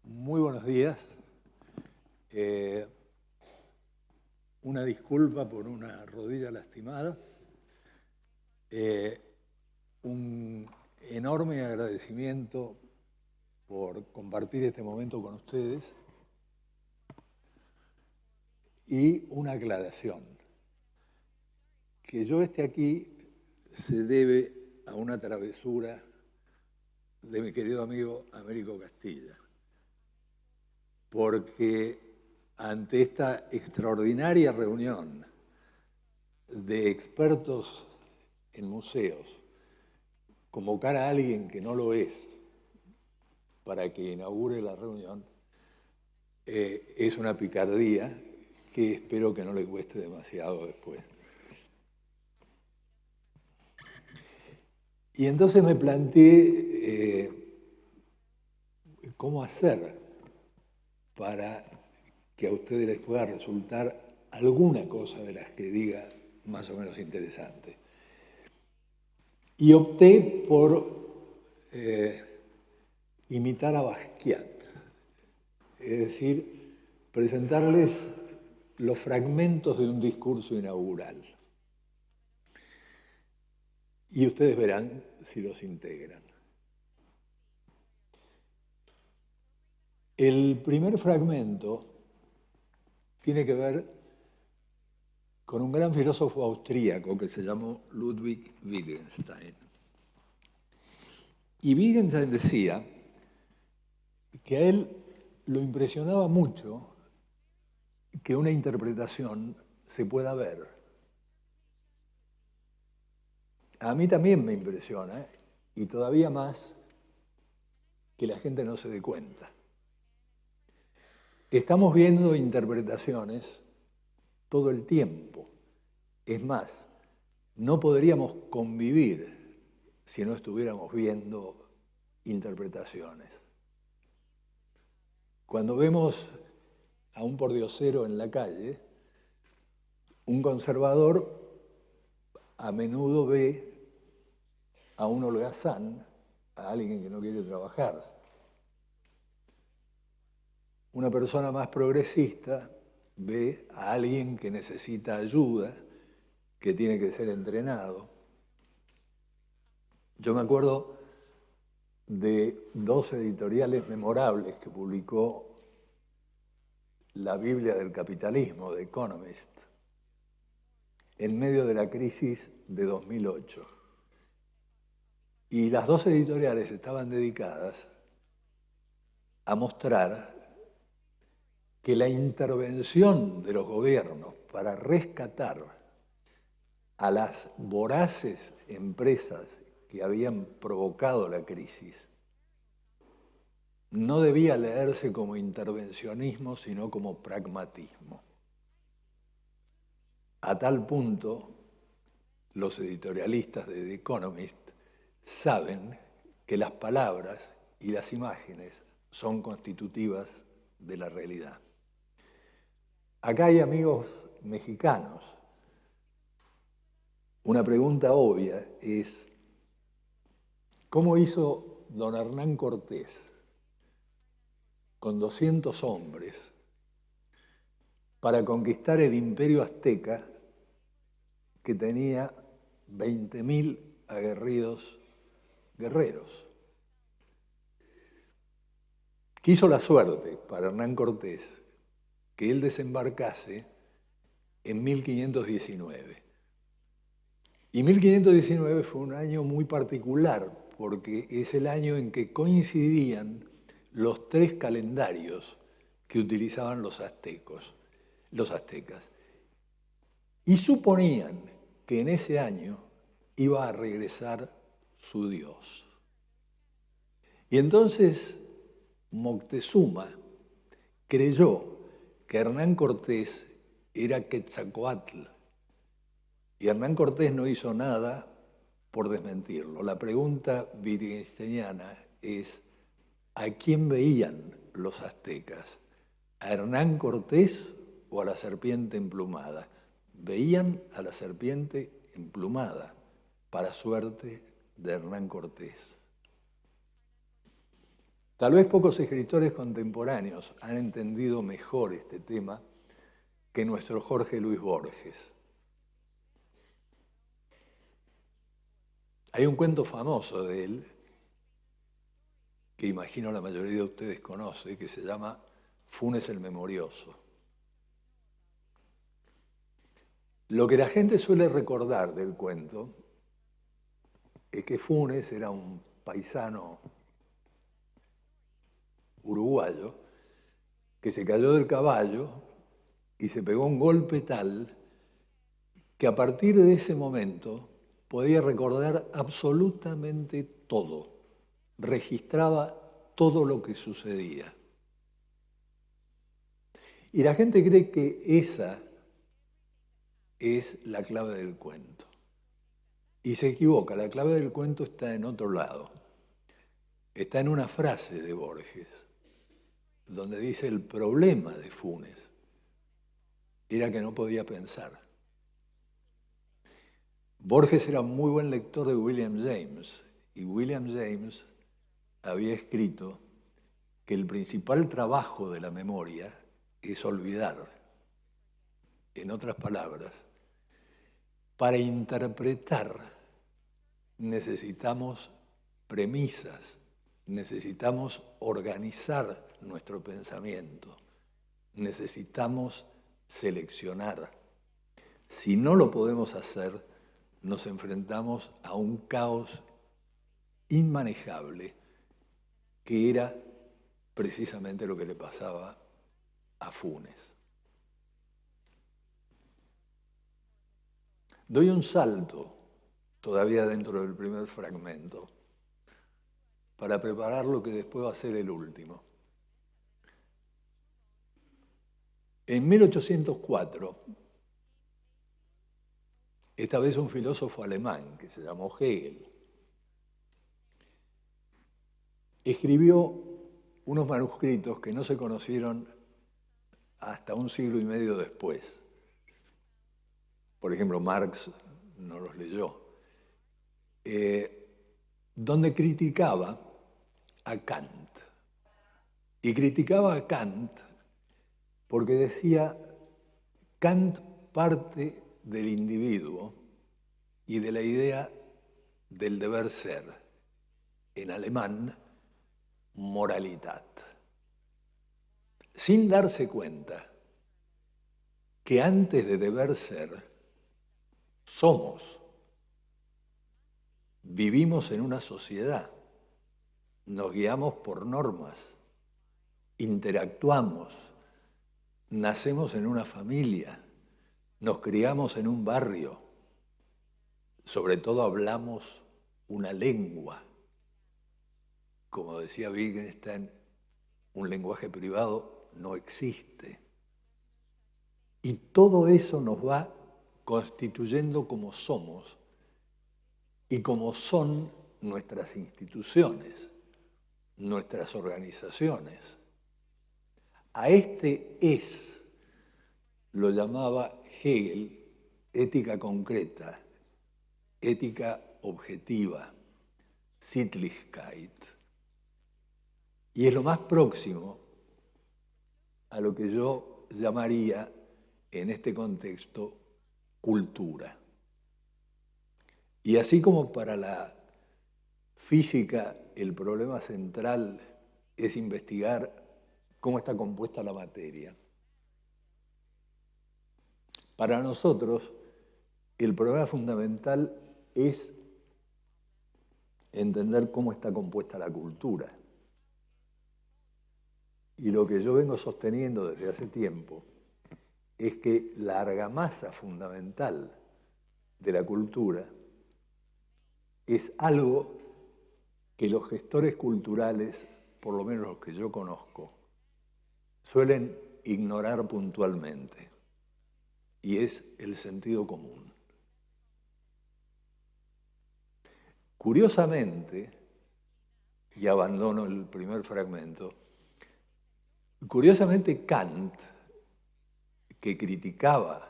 Muy buenos días. Una disculpa por una rodilla lastimada. Un enorme agradecimiento por compartir este momento con ustedes. Y una aclaración. Que yo esté aquí se debe a una travesura de mi querido amigo Américo Castilla. Porque ante esta extraordinaria reunión de expertos en museos, convocar a alguien que no lo es para que inaugure la reunión es una picardía que espero que no le cueste demasiado después. Y entonces me planteé cómo hacer para que a ustedes les pueda resultar alguna cosa de las que diga más o menos interesante. Y opté por imitar a Basquiat, es decir, presentarles los fragmentos de un discurso inaugural. Y ustedes verán si los integran. El primer fragmento tiene que ver con un gran filósofo austríaco que se llamó Ludwig Wittgenstein. Y Wittgenstein decía que a él lo impresionaba mucho que una interpretación se pueda ver. A mí también me impresiona, y todavía más que la gente no se dé cuenta. Estamos viendo interpretaciones todo el tiempo. Es más, no podríamos convivir si no estuviéramos viendo interpretaciones. Cuando vemos a un pordiosero en la calle, un conservador a menudo ve a un holgazán, a alguien que no quiere trabajar. Una persona más progresista ve a alguien que necesita ayuda, que tiene que ser entrenado. Yo me acuerdo de dos editoriales memorables que publicó la Biblia del capitalismo, de Economist, en medio de la crisis de 2008. Y las dos editoriales estaban dedicadas a mostrar que la intervención de los gobiernos para rescatar a las voraces empresas que habían provocado la crisis no debía leerse como intervencionismo, sino como pragmatismo. A tal punto, los editorialistas de The Economist saben que las palabras y las imágenes son constitutivas de la realidad. Acá hay amigos mexicanos. Una pregunta obvia es, ¿cómo hizo don Hernán Cortés con 200 hombres para conquistar el imperio azteca que tenía 20.000 aguerridos guerreros? Quiso la suerte para Hernán Cortés que él desembarcase en 1519. Y 1519 fue un año muy particular porque es el año en que coincidían los tres calendarios que utilizaban los aztecas. Y suponían que en ese año iba a regresar su Dios. Y entonces Moctezuma creyó que Hernán Cortés era Quetzalcóatl. Y Hernán Cortés no hizo nada por desmentirlo. La pregunta wittgensteiniana es, ¿a quién veían los aztecas? ¿A Hernán Cortés o a la serpiente emplumada? Veían a la serpiente emplumada, para suerte de Hernán Cortés. Tal vez pocos escritores contemporáneos han entendido mejor este tema que nuestro Jorge Luis Borges. Hay un cuento famoso de él, que imagino la mayoría de ustedes conoce, que se llama Funes el Memorioso. Lo que la gente suele recordar del cuento es que Funes era un paisano uruguayo que se cayó del caballo y se pegó un golpe tal que a partir de ese momento podía recordar absolutamente todo, registraba todo lo que sucedía. Y la gente cree que esa es la clave del cuento. Y se equivoca, la clave del cuento está en otro lado. Está en una frase de Borges, donde dice el problema de Funes era que no podía pensar. Borges era muy buen lector de William James, y William James había escrito que el principal trabajo de la memoria es olvidar. En otras palabras, para interpretar necesitamos premisas, necesitamos organizar nuestro pensamiento, necesitamos seleccionar. Si no lo podemos hacer, nos enfrentamos a un caos inmanejable que era precisamente lo que le pasaba a Funes. Doy un salto todavía dentro del primer fragmento para preparar lo que después va a ser el último. En 1804, esta vez un filósofo alemán que se llamó Hegel, escribió unos manuscritos que no se conocieron hasta un siglo y medio después. Por ejemplo, Marx no los leyó, donde criticaba a Kant. Y criticaba a Kant porque decía, Kant parte del individuo y de la idea del deber ser, en alemán, Moralität, sin darse cuenta que antes de deber ser, somos. Vivimos en una sociedad, nos guiamos por normas, interactuamos, nacemos en una familia, nos criamos en un barrio, sobre todo hablamos una lengua. Como decía Wittgenstein, un lenguaje privado no existe. Y todo eso nos va constituyendo como somos y como son nuestras instituciones, nuestras organizaciones. A este es, lo llamaba Hegel, ética concreta, ética objetiva, Sittlichkeit. Y es lo más próximo a lo que yo llamaría, en este contexto, cultura. Y así como para la física el problema central es investigar cómo está compuesta la materia, para nosotros el problema fundamental es entender cómo está compuesta la cultura. Y lo que yo vengo sosteniendo desde hace tiempo es que la argamasa fundamental de la cultura es algo que los gestores culturales, por lo menos los que yo conozco, suelen ignorar puntualmente, y es el sentido común. Curiosamente, y abandono el primer fragmento, curiosamente Kant, que criticaba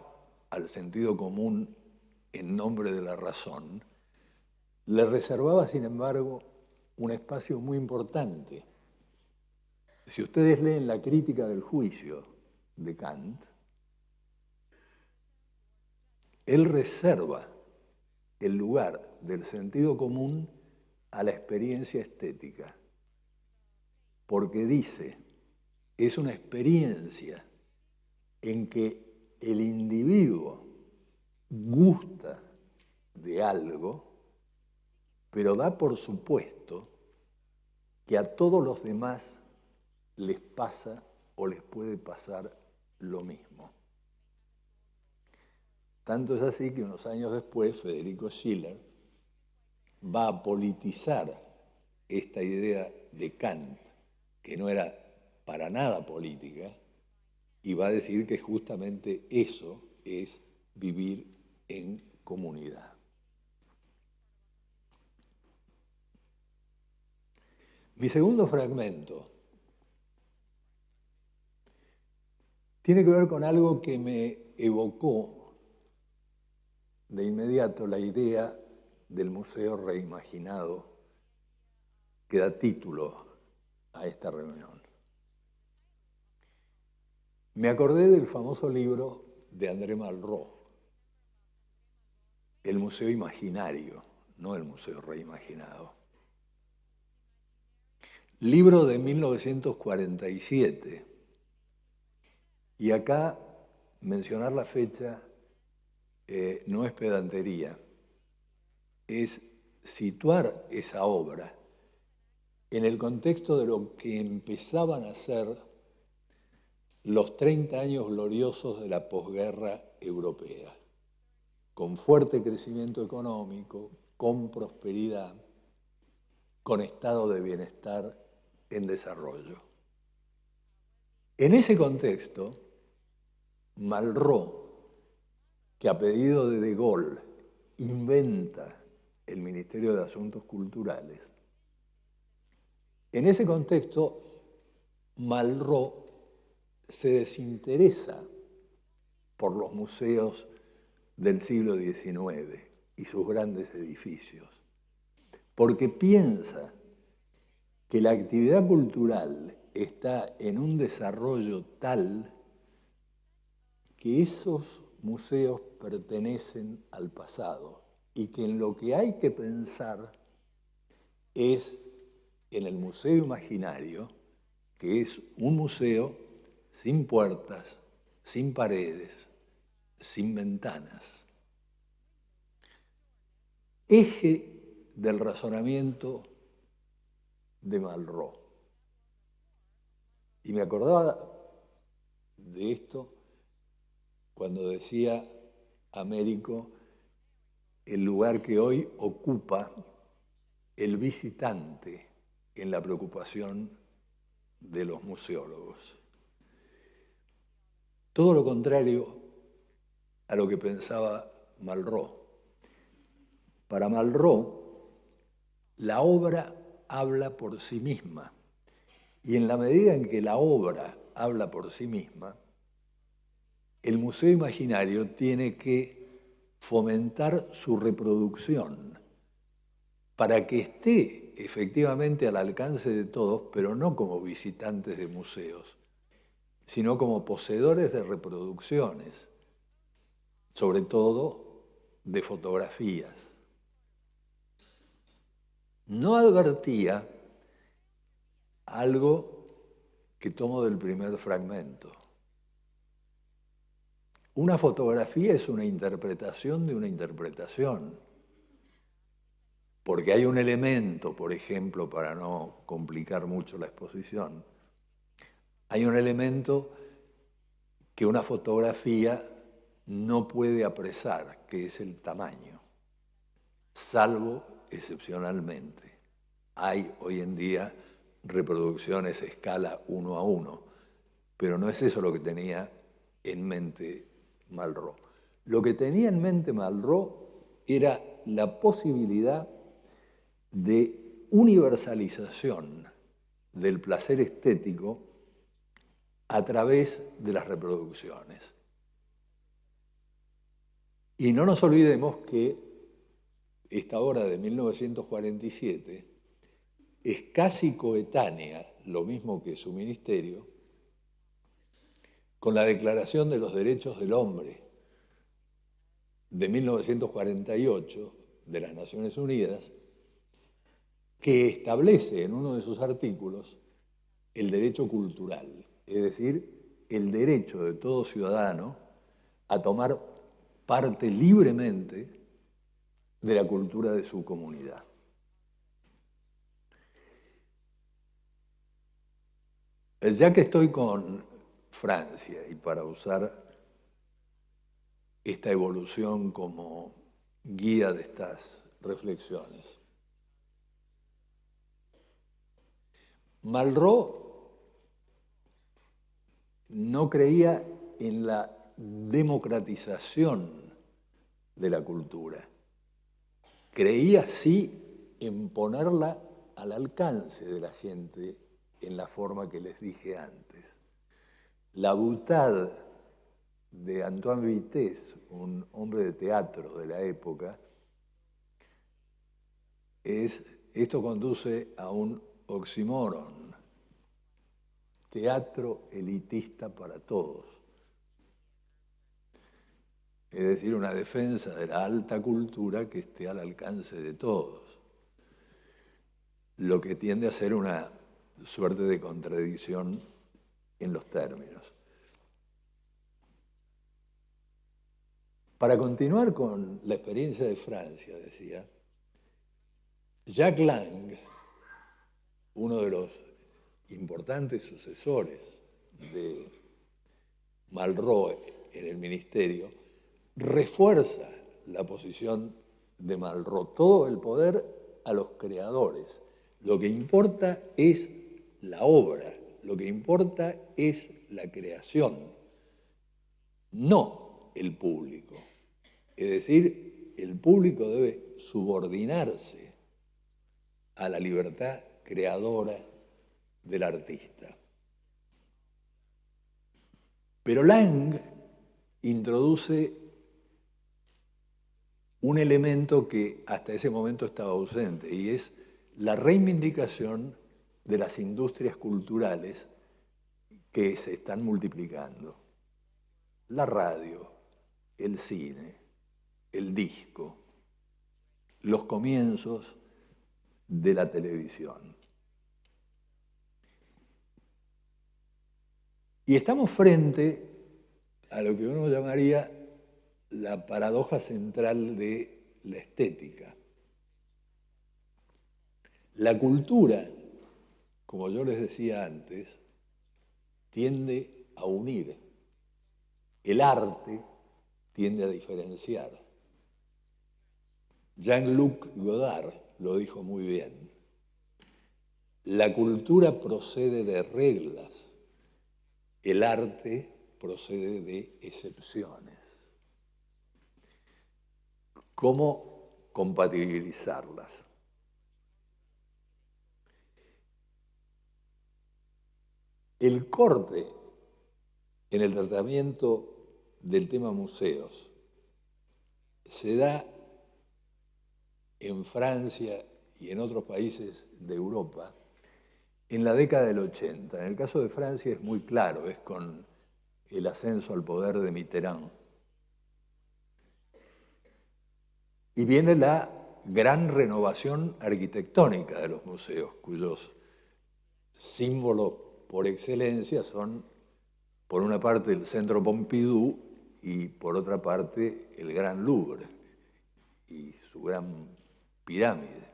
al sentido común en nombre de la razón, le reservaba, sin embargo, un espacio muy importante Si ustedes leen la crítica del juicio de Kant, él reserva el lugar del sentido común a la experiencia estética, porque dice, es una experiencia en que el individuo gusta de algo, pero da por supuesto que a todos los demás les pasa o les puede pasar lo mismo. Tanto es así que unos años después Federico Schiller va a politizar esta idea de Kant, que no era para nada política, y va a decir que justamente eso es vivir en comunidad. Mi segundo fragmento tiene que ver con algo que me evocó de inmediato la idea del museo reimaginado que da título a esta reunión. Me acordé del famoso libro de André Malraux, El Museo Imaginario, no el Museo Reimaginado. Libro de 1947. Y acá mencionar la fecha no es pedantería, es situar esa obra en el contexto de lo que empezaban a ser los 30 años gloriosos de la posguerra europea, con fuerte crecimiento económico, con prosperidad, con estado de bienestar en desarrollo. En ese contexto, Malraux, que a pedido de Gaulle inventa el Ministerio de Asuntos Culturales, en ese contexto, Malraux se desinteresa por los museos del siglo XIX y sus grandes edificios, porque piensa que la actividad cultural está en un desarrollo tal que esos museos pertenecen al pasado y que en lo que hay que pensar es en el museo imaginario, que es un museo sin puertas, sin paredes, sin ventanas. Eje del razonamiento de Malraux. Y me acordaba de esto cuando decía Américo el lugar que hoy ocupa el visitante en la preocupación de los museólogos. Todo lo contrario a lo que pensaba Malraux. Para Malraux, la obra habla por sí misma, y en la medida en que la obra habla por sí misma, el museo imaginario tiene que fomentar su reproducción para que esté efectivamente al alcance de todos, pero no como visitantes de museos, sino como poseedores de reproducciones, sobre todo de fotografías. No advertía algo que tomo del primer fragmento. Una fotografía es una interpretación de una interpretación, porque hay un elemento, por ejemplo, para no complicar mucho la exposición, hay un elemento que una fotografía no puede apresar, que es el tamaño, salvo excepcionalmente. Hay hoy en día reproducciones a escala 1:1, pero no es eso lo que tenía en mente Malraux. Lo que tenía en mente Malraux era la posibilidad de universalización del placer estético a través de las reproducciones. Y no nos olvidemos que esta obra de 1947 es casi coetánea, lo mismo que su ministerio, con la Declaración de los Derechos del Hombre de 1948 de las Naciones Unidas, que establece en uno de sus artículos el derecho cultural, es decir, el derecho de todo ciudadano a tomar parte libremente de la cultura de su comunidad. Ya que estoy con Francia, y para usar esta evolución como guía de estas reflexiones, Malraux no creía en la democratización de la cultura. Creía sí en ponerla al alcance de la gente en la forma que les dije antes. La boutade de Antoine Vitesse, un hombre de teatro de la época, esto conduce a un oxímoron: teatro elitista para todos. Es decir, una defensa de la alta cultura que esté al alcance de todos, lo que tiende a ser una suerte de contradicción en los términos. Para continuar con la experiencia de Francia, decía, Jacques Lang, uno de los importantes sucesores de Malraux en el ministerio, refuerza la posición de Malraux, todo el poder a los creadores. Lo que importa es la obra, lo que importa es la creación, no el público. Es decir, el público debe subordinarse a la libertad creadora del artista. Pero Lang introduce un elemento que hasta ese momento estaba ausente, y es la reivindicación de las industrias culturales que se están multiplicando. La radio, el cine, el disco, los comienzos de la televisión. Y estamos frente a lo que uno llamaría la paradoja central de la estética. La cultura, como yo les decía antes, tiende a unir. El arte tiende a diferenciar. Jean-Luc Godard lo dijo muy bien. La cultura procede de reglas, el arte procede de excepciones. ¿Cómo compatibilizarlas? El corte en el tratamiento del tema museos se da en Francia y en otros países de Europa en la década del 80. En el caso de Francia es muy claro, es con el ascenso al poder de Mitterrand. Y viene la gran renovación arquitectónica de los museos, cuyos símbolos por excelencia son, por una parte, el Centro Pompidou y, por otra parte, el Gran Louvre y su gran pirámide.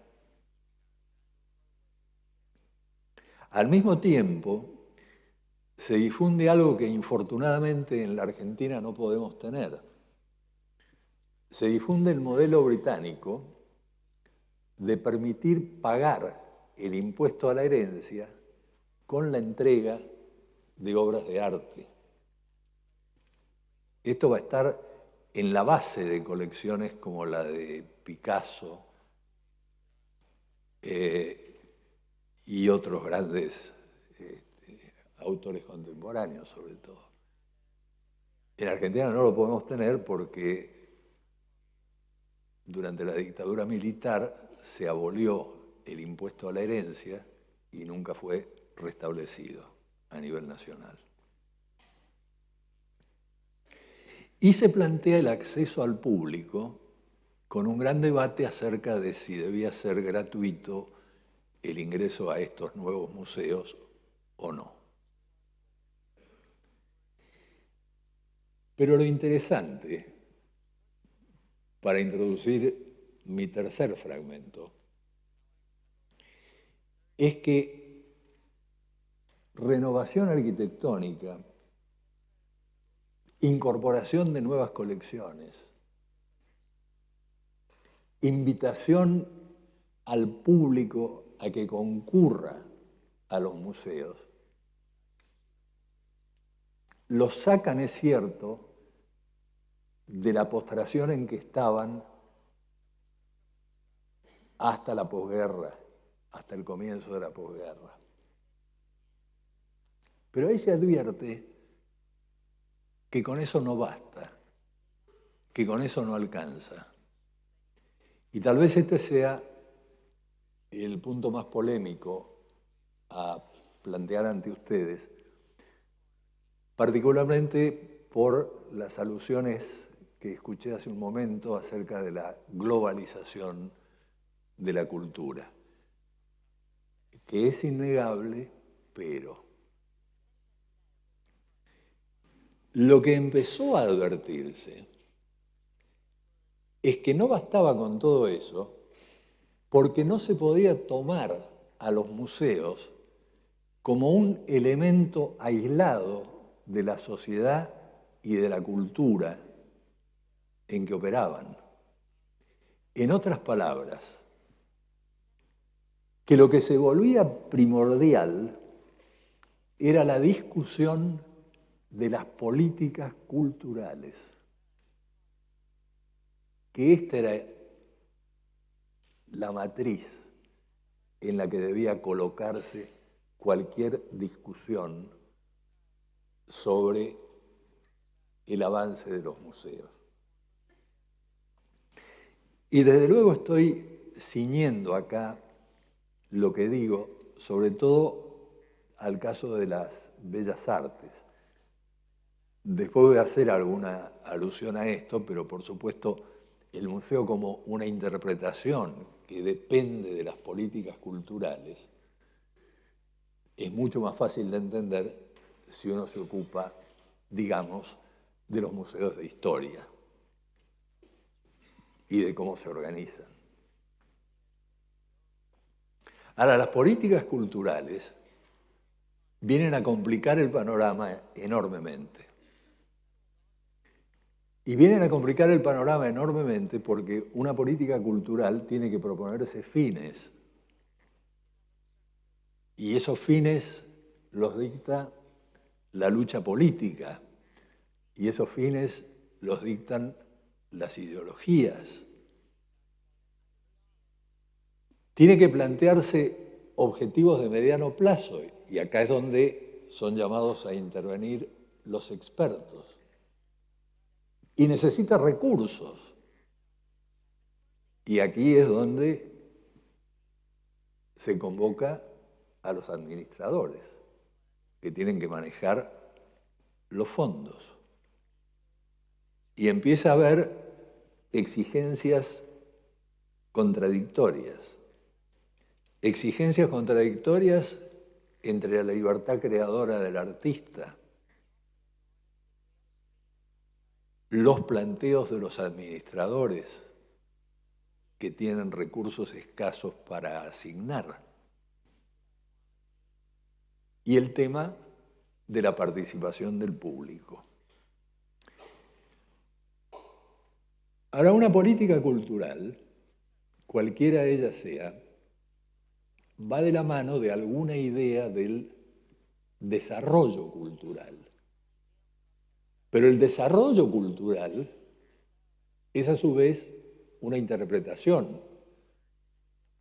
Al mismo tiempo, se difunde algo que infortunadamente en la Argentina no podemos tener. Se difunde el modelo británico de permitir pagar el impuesto a la herencia con la entrega de obras de arte. Esto va a estar en la base de colecciones como la de Picasso y otros grandes autores contemporáneos, sobre todo. En Argentina no lo podemos tener porque durante la dictadura militar se abolió el impuesto a la herencia y nunca fue restablecido a nivel nacional. Y se plantea el acceso al público con un gran debate acerca de si debía ser gratuito el ingreso a estos nuevos museos o no. Pero lo interesante, para introducir mi tercer fragmento, es que renovación arquitectónica, incorporación de nuevas colecciones, invitación al público a que concurra a los museos, los sacan, es cierto, de la postración en que estaban hasta la posguerra, hasta el comienzo de la posguerra. Pero ahí se advierte que con eso no basta, que con eso no alcanza. Y tal vez este sea el punto más polémico a plantear ante ustedes, particularmente por las alusiones que escuché hace un momento acerca de la globalización de la cultura, que es innegable, pero lo que empezó a advertirse es que no bastaba con todo eso, porque no se podía tomar a los museos como un elemento aislado de la sociedad y de la cultura en que operaban. En otras palabras, que lo que se volvía primordial era la discusión de las políticas culturales, que esta era la matriz en la que debía colocarse cualquier discusión sobre el avance de los museos. Y desde luego estoy ciñendo acá lo que digo, sobre todo al caso de las bellas artes. Después voy a hacer alguna alusión a esto, pero por supuesto el museo como una interpretación que depende de las políticas culturales es mucho más fácil de entender si uno se ocupa, digamos, de los museos de historia y de cómo se organizan. Ahora, las políticas culturales vienen a complicar el panorama enormemente. Y vienen a complicar el panorama enormemente porque una política cultural tiene que proponerse fines. Y esos fines los dicta la lucha política. Y esos fines los dictan las ideologías. Tiene que plantearse objetivos de mediano plazo. Y acá es donde son llamados a intervenir los expertos. Y necesita recursos. Y aquí es donde se convoca a los administradores, que tienen que manejar los fondos. Y empieza a haber exigencias contradictorias. Exigencias contradictorias entre la libertad creadora del artista, los planteos de los administradores que tienen recursos escasos para asignar y el tema de la participación del público. Ahora, una política cultural, cualquiera ella sea, va de la mano de alguna idea del desarrollo cultural. Pero el desarrollo cultural es a su vez una interpretación.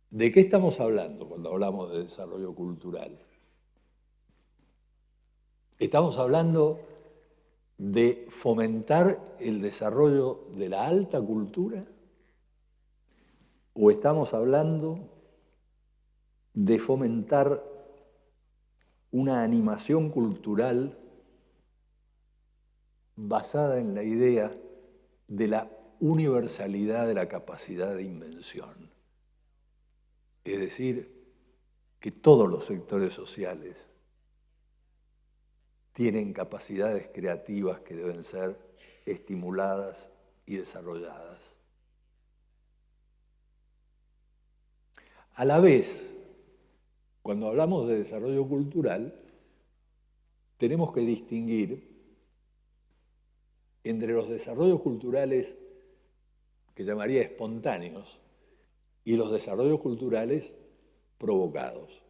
¿De qué estamos hablando cuando hablamos de desarrollo cultural? ¿Estamos hablando de fomentar el desarrollo de la alta cultura? ¿O estamos hablando de fomentar una animación cultural basada en la idea de la universalidad de la capacidad de invención. Es decir, que todos los sectores sociales tienen capacidades creativas que deben ser estimuladas y desarrolladas. A la vez, cuando hablamos de desarrollo cultural, tenemos que distinguir entre los desarrollos culturales que llamaría espontáneos y los desarrollos culturales provocados.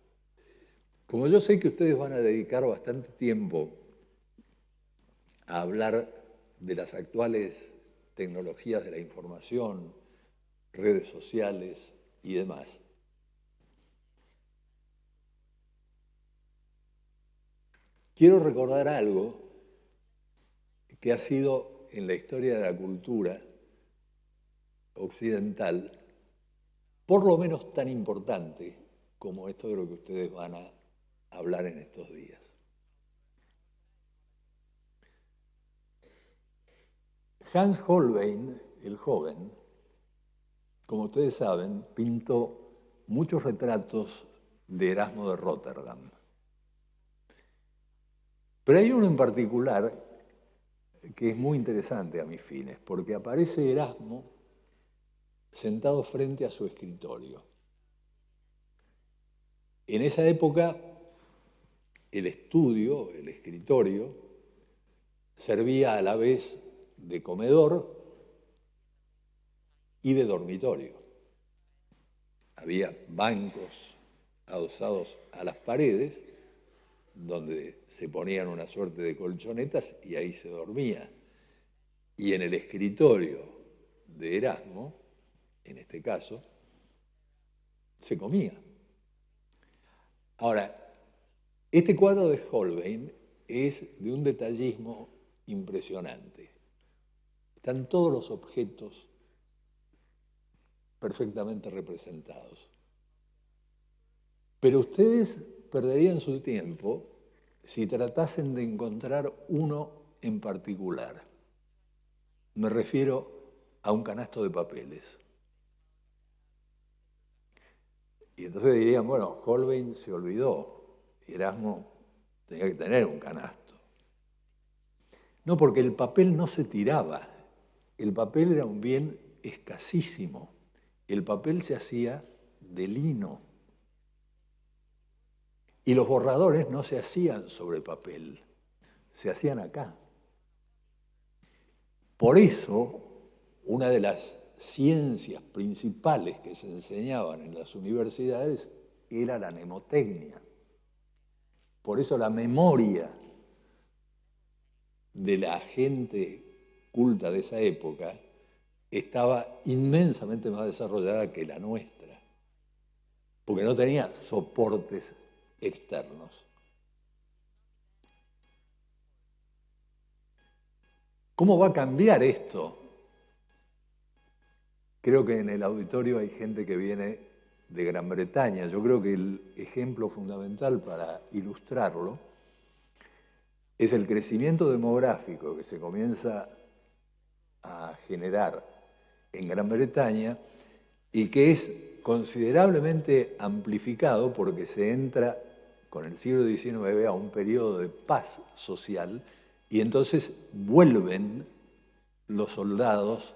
Como yo sé que ustedes van a dedicar bastante tiempo a hablar de las actuales tecnologías de la información, redes sociales y demás, quiero recordar algo que ha sido en la historia de la cultura occidental por lo menos tan importante como esto de lo que ustedes van a hablar en estos días. Hans Holbein, el joven, como ustedes saben, pintó muchos retratos de Erasmo de Róterdam. Pero hay uno en particular que es muy interesante a mis fines, porque aparece Erasmo sentado frente a su escritorio. En esa época, el estudio, el escritorio, servía a la vez de comedor y de dormitorio. Había bancos adosados a las paredes, donde se ponían una suerte de colchonetas y ahí se dormía. Y en el escritorio de Erasmo, en este caso, se comía. Ahora, este cuadro de Holbein es de un detallismo impresionante. Están todos los objetos perfectamente representados. Pero ustedes perderían su tiempo si tratasen de encontrar uno en particular. Me refiero a un canasto de papeles. Y entonces dirían, bueno, Holbein se olvidó, Erasmo tenía que tener un canasto. No, porque el papel no se tiraba, el papel era un bien escasísimo, el papel se hacía de lino. Y los borradores no se hacían sobre papel, se hacían acá. Por eso, una de las ciencias principales que se enseñaban en las universidades era la mnemotecnia. Por eso la memoria de la gente culta de esa época estaba inmensamente más desarrollada que la nuestra, porque no tenía soportes externos. ¿Cómo va a cambiar esto? Creo que en el auditorio hay gente que viene de Gran Bretaña. Yo creo que el ejemplo fundamental para ilustrarlo es el crecimiento demográfico que se comienza a generar en Gran Bretaña y que es considerablemente amplificado porque se entra con el siglo XIX a un periodo de paz social y entonces vuelven los soldados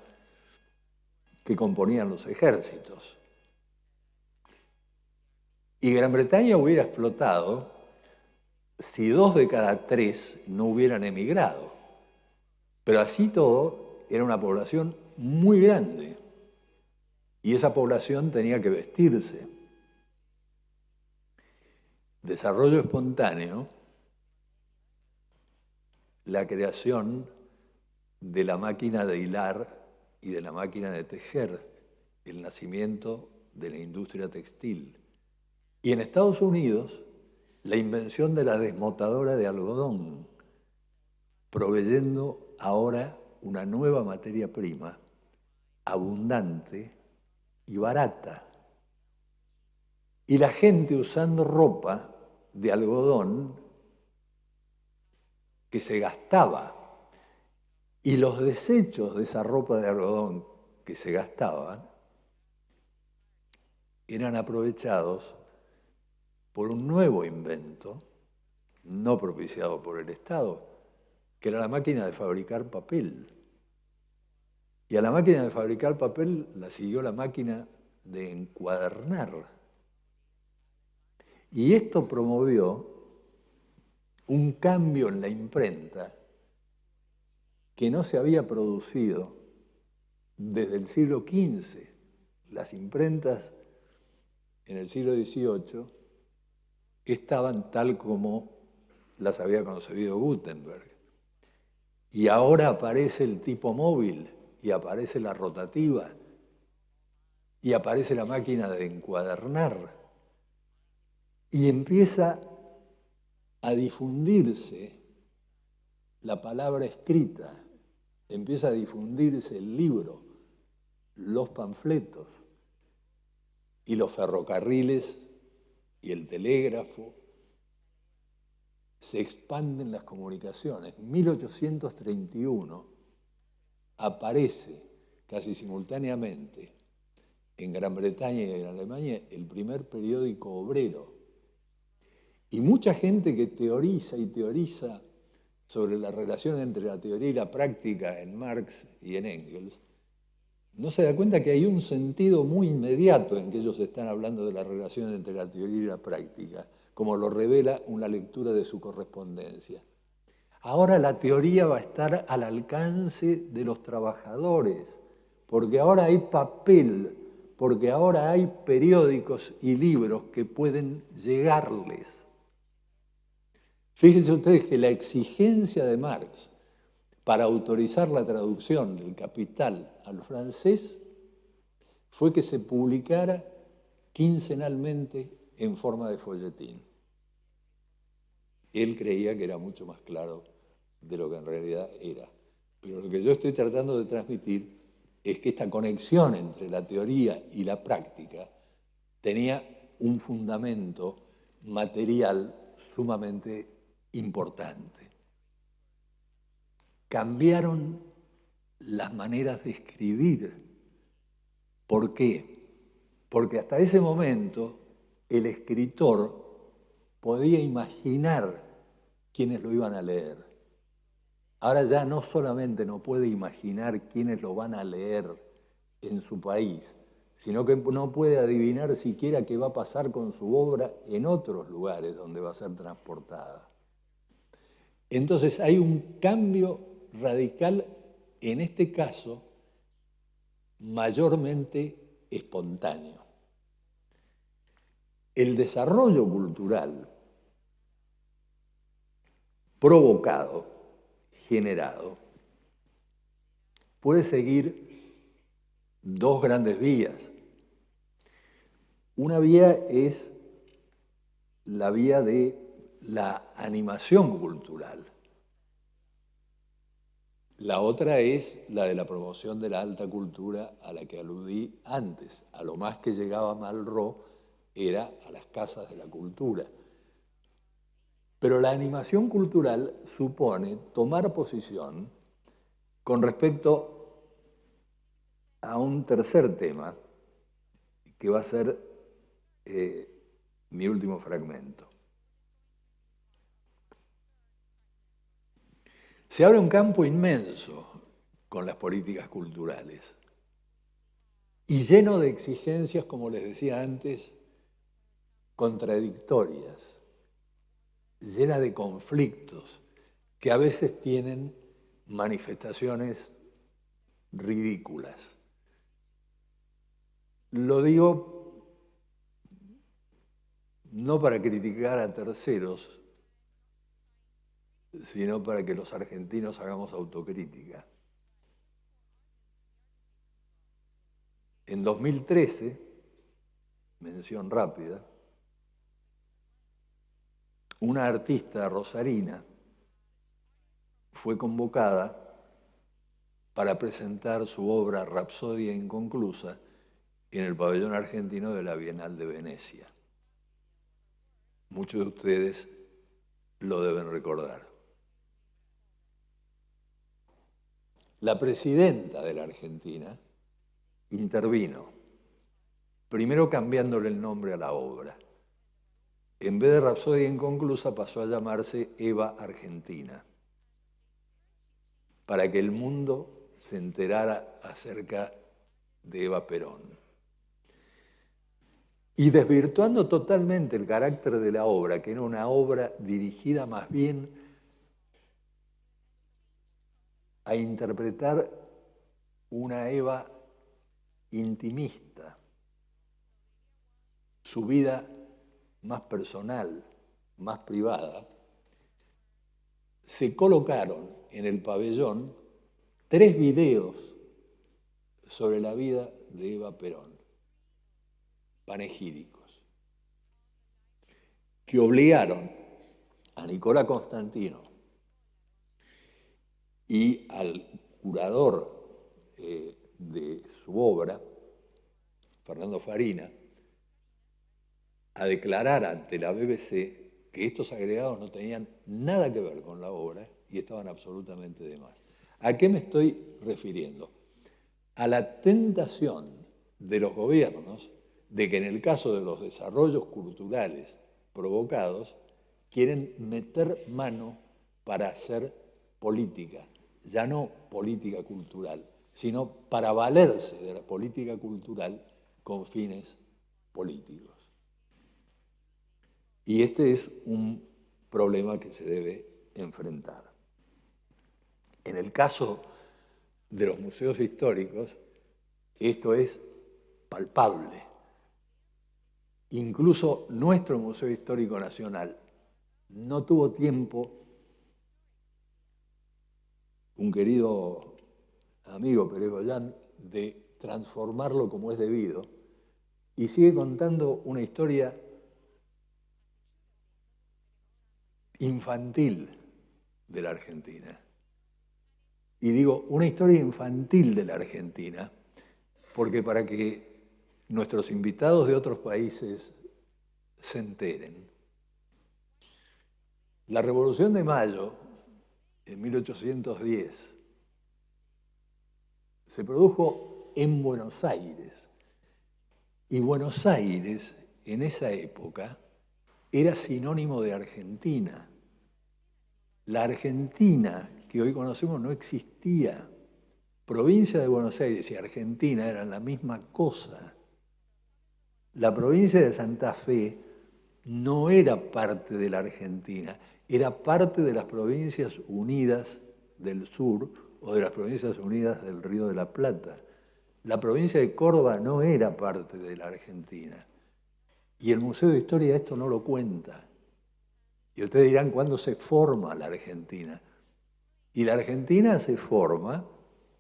que componían los ejércitos. Y Gran Bretaña hubiera explotado si 2 de cada 3 no hubieran emigrado. Pero así todo, era una población muy grande. Y esa población tenía que vestirse. Desarrollo espontáneo, la creación de la máquina de hilar y de la máquina de tejer, el nacimiento de la industria textil. Y en Estados Unidos, la invención de la desmotadora de algodón, proveyendo ahora una nueva materia prima, abundante y barata. y la gente usando ropa de algodón que se gastaba. Y los desechos de esa ropa de algodón que se gastaban eran aprovechados por un nuevo invento, no propiciado por el Estado, que era la máquina de fabricar papel. Y a la máquina de fabricar papel la siguió la máquina de encuadernar. Y esto promovió un cambio en la imprenta que no se había producido desde el siglo XV. Las imprentas en el siglo XVIII estaban tal como las había concebido Gutenberg. Y ahora aparece el tipo móvil, y aparece la rotativa, y aparece la máquina de encuadernar. Y empieza a difundirse la palabra escrita, empieza a difundirse el libro, los panfletos, y los ferrocarriles y el telégrafo. Se expanden las comunicaciones. En 1831 aparece casi simultáneamente en Gran Bretaña y en Alemania el primer periódico obrero. Y mucha gente que teoriza y teoriza sobre la relación entre la teoría y la práctica en Marx y en Engels, no se da cuenta que hay un sentido muy inmediato en que ellos están hablando de la relación entre la teoría y la práctica, como lo revela una lectura de su correspondencia. Ahora la teoría va a estar al alcance de los trabajadores, porque ahora hay papel, porque ahora hay periódicos y libros que pueden llegarles. Fíjense ustedes que la exigencia de Marx para autorizar la traducción del Capital al francés fue que se publicara quincenalmente en forma de folletín. Él creía que era mucho más claro de lo que en realidad era. Pero lo que yo estoy tratando de transmitir es que esta conexión entre la teoría y la práctica tenía un fundamento material sumamente importante. Cambiaron las maneras de escribir. ¿Por qué? Porque hasta ese momento el escritor podía imaginar quiénes lo iban a leer. Ahora ya no solamente no puede imaginar quiénes lo van a leer en su país, sino que no puede adivinar siquiera qué va a pasar con su obra en otros lugares donde va a ser transportada. Entonces hay un cambio radical, en este caso, mayormente espontáneo. El desarrollo cultural provocado, generado, puede seguir dos grandes vías. Una vía es la vía de la animación cultural. La otra es la de la promoción de la alta cultura a la que aludí antes. A lo más que llegaba Malraux era a las casas de la cultura. Pero la animación cultural supone tomar posición con respecto a un tercer tema, que va a ser mi último fragmento. Se abre un campo inmenso con las políticas culturales y lleno de exigencias, como les decía antes, contradictorias, llena de conflictos que a veces tienen manifestaciones ridículas. Lo digo no para criticar a terceros, sino para que los argentinos hagamos autocrítica. En 2013, mención rápida, una artista rosarina fue convocada para presentar su obra Rapsodia Inconclusa en el pabellón argentino de la Bienal de Venecia. muchos de ustedes lo deben recordar. La presidenta de la Argentina intervino, primero cambiándole el nombre a la obra. En vez de Rapsodia Inconclusa pasó a llamarse Eva Argentina, para que el mundo se enterara acerca de Eva Perón. Y desvirtuando totalmente el carácter de la obra, que era una obra dirigida más bien a interpretar una Eva intimista, su vida más personal, más privada, se colocaron en el pabellón 3 videos sobre la vida de Eva Perón, panegíricos, que obligaron a Nicola Constantino y al curador de su obra, Fernando Farina, a declarar ante la BBC que estos agregados no tenían nada que ver con la obra y estaban absolutamente de más. ¿A qué me estoy refiriendo? A la tentación de los gobiernos de que en el caso de los desarrollos culturales provocados, quieren meter mano para hacer política, ya no política cultural, sino para valerse de la política cultural con fines políticos. Y este es un problema que se debe enfrentar. En el caso de los museos históricos, esto es palpable. Incluso nuestro Museo Histórico Nacional no tuvo tiempo, un querido amigo Pérez Goyán, de transformarlo como es debido, y sigue contando una historia infantil de la Argentina. Y digo, una historia infantil de la Argentina, porque para que nuestros invitados de otros países se enteren, la Revolución de Mayo, en 1810, se produjo en Buenos Aires. Y Buenos Aires, en esa época, era sinónimo de Argentina. La Argentina que hoy conocemos no existía. Provincia de Buenos Aires y Argentina eran la misma cosa. La provincia de Santa Fe no era parte de la Argentina, era parte de las Provincias Unidas del Sur o de las Provincias Unidas del Río de la Plata. La provincia de Córdoba no era parte de la Argentina. Y el Museo de Historia esto no lo cuenta. Y ustedes dirán, ¿cuándo se forma la Argentina? Y la Argentina se forma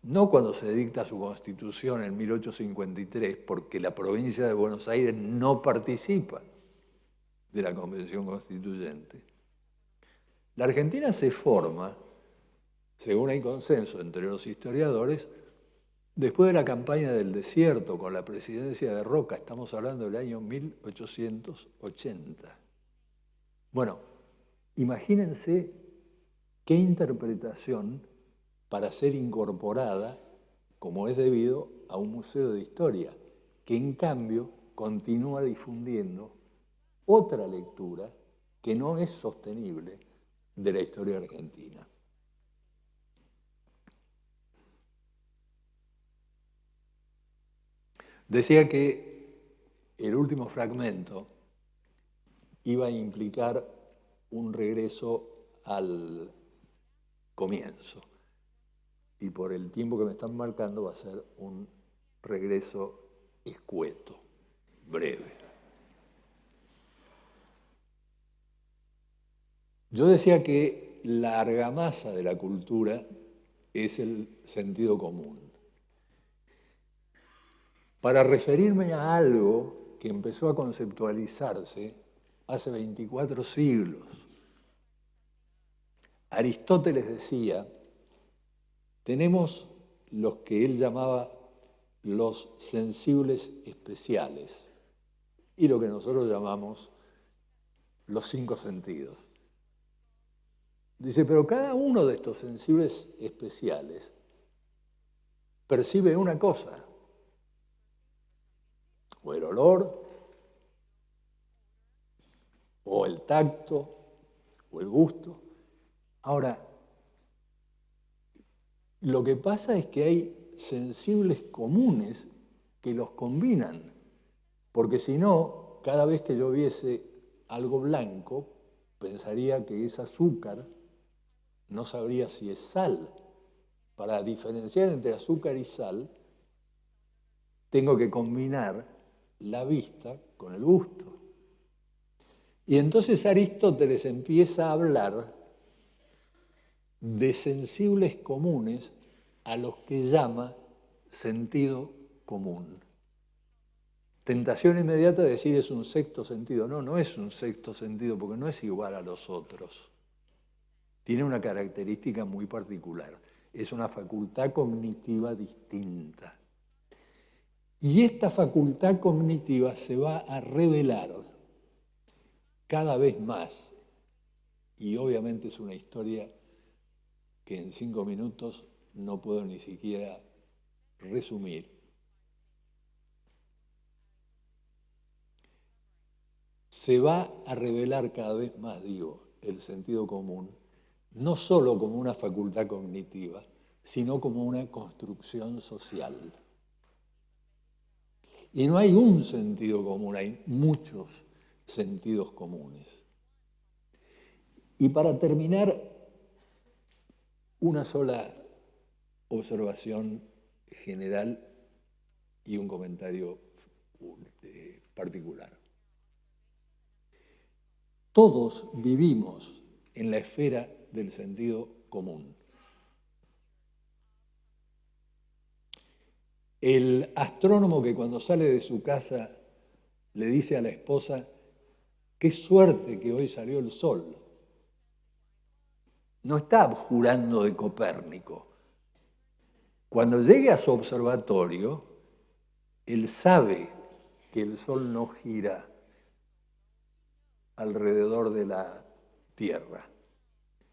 no cuando se dicta su constitución en 1853, porque la provincia de Buenos Aires no participa de la Convención Constituyente. La Argentina se forma, según hay consenso entre los historiadores, después de la campaña del desierto con la presidencia de Roca, estamos hablando del año 1880. Bueno, imagínense qué interpretación para ser incorporada, como es debido, a un museo de historia, que en cambio continúa difundiendo otra lectura que no es sostenible de la historia argentina. Decía que el último fragmento iba a implicar un regreso al comienzo. Y por el tiempo que me están marcando va a ser un regreso escueto, breve. Yo decía que la argamasa de la cultura es el sentido común. Para referirme a algo que empezó a conceptualizarse hace 24 siglos. Aristóteles decía, tenemos los que él llamaba los sensibles especiales y lo que nosotros llamamos los 5 sentidos. Dice, pero cada uno de estos sensibles especiales percibe una cosa, o el olor, o el tacto, o el gusto. Ahora, lo que pasa es que hay sensibles comunes que los combinan, porque si no, cada vez que yo viese algo blanco, pensaría que es azúcar, no sabría si es sal. Para diferenciar entre azúcar y sal, tengo que combinar la vista con el gusto. Y entonces Aristóteles empieza a hablar de sensibles comunes a los que llama sentido común. Tentación inmediata de decir es un sexto sentido. No, no es un sexto sentido porque no es igual a los otros. Tiene una característica muy particular. Es una facultad cognitiva distinta. Y esta facultad cognitiva se va a revelar cada vez más. Y obviamente es una historia que en 5 minutos no puedo ni siquiera resumir. Se va a revelar cada vez más, digo, el sentido común, no solo como una facultad cognitiva, sino como una construcción social. Y no hay un sentido común, hay muchos sentidos comunes. Y para terminar, una sola observación general y un comentario particular. Todos vivimos en la esfera del sentido común. El astrónomo que cuando sale de su casa le dice a la esposa, qué suerte que hoy salió el sol. No está abjurando de Copérnico. Cuando llegue a su observatorio, él sabe que el sol no gira alrededor de la Tierra.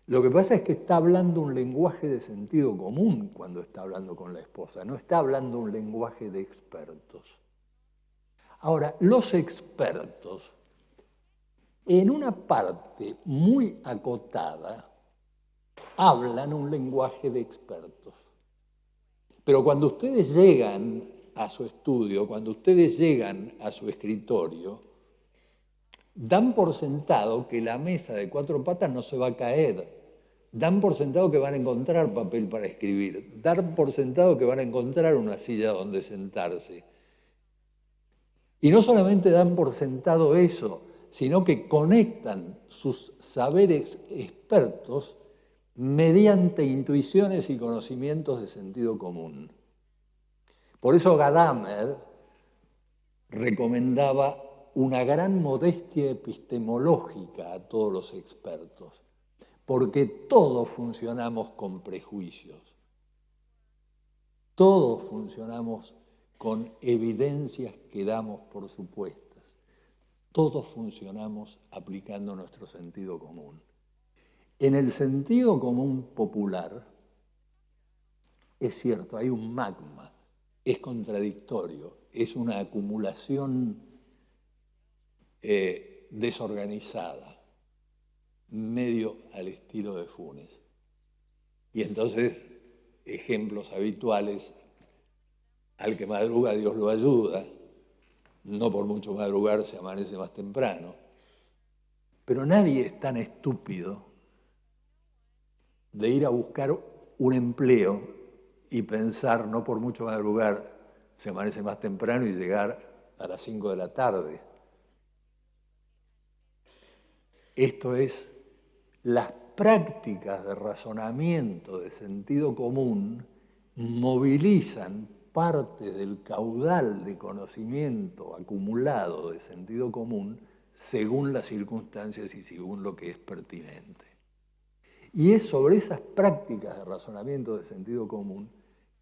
Lo que pasa es que está hablando un lenguaje de sentido común cuando está hablando con la esposa, no está hablando un lenguaje de expertos. Ahora, los expertos, en una parte muy acotada, hablan un lenguaje de expertos. Pero cuando ustedes llegan a su estudio, cuando ustedes llegan a su escritorio, dan por sentado que la mesa de 4 patas no se va a caer. Dan por sentado que van a encontrar papel para escribir. Dan por sentado que van a encontrar una silla donde sentarse. Y no solamente dan por sentado eso, sino que conectan sus saberes expertos mediante intuiciones y conocimientos de sentido común. Por eso Gadamer recomendaba una gran modestia epistemológica a todos los expertos, porque todos funcionamos con prejuicios, todos funcionamos con evidencias que damos por supuestas, todos funcionamos aplicando nuestro sentido común. En el sentido común popular, es cierto, hay un magma, es contradictorio, es una acumulación desorganizada, medio al estilo de Funes. Y entonces, ejemplos habituales, al que madruga Dios lo ayuda, no por mucho madrugar se amanece más temprano, pero nadie es tan estúpido de ir a buscar un empleo y pensar, no por mucho madrugar se amanece más temprano y llegar a las 5 de la tarde. Esto es, las prácticas de razonamiento de sentido común movilizan parte del caudal de conocimiento acumulado de sentido común según las circunstancias y según lo que es pertinente. Y es sobre esas prácticas de razonamiento de sentido común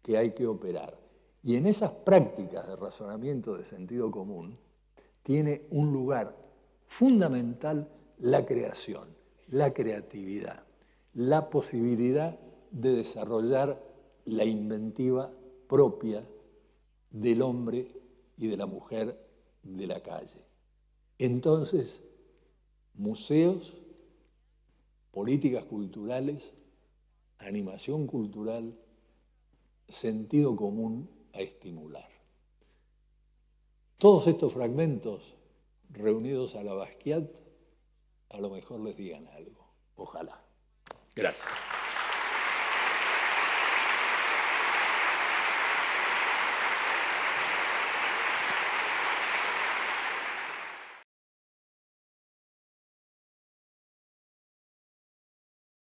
que hay que operar. Y en esas prácticas de razonamiento de sentido común tiene un lugar fundamental la creación, la creatividad, la posibilidad de desarrollar la inventiva propia del hombre y de la mujer de la calle. Entonces, museos, políticas culturales, animación cultural, sentido común a estimular. Todos estos fragmentos reunidos a la Basquiat a lo mejor les digan algo. Ojalá. Gracias.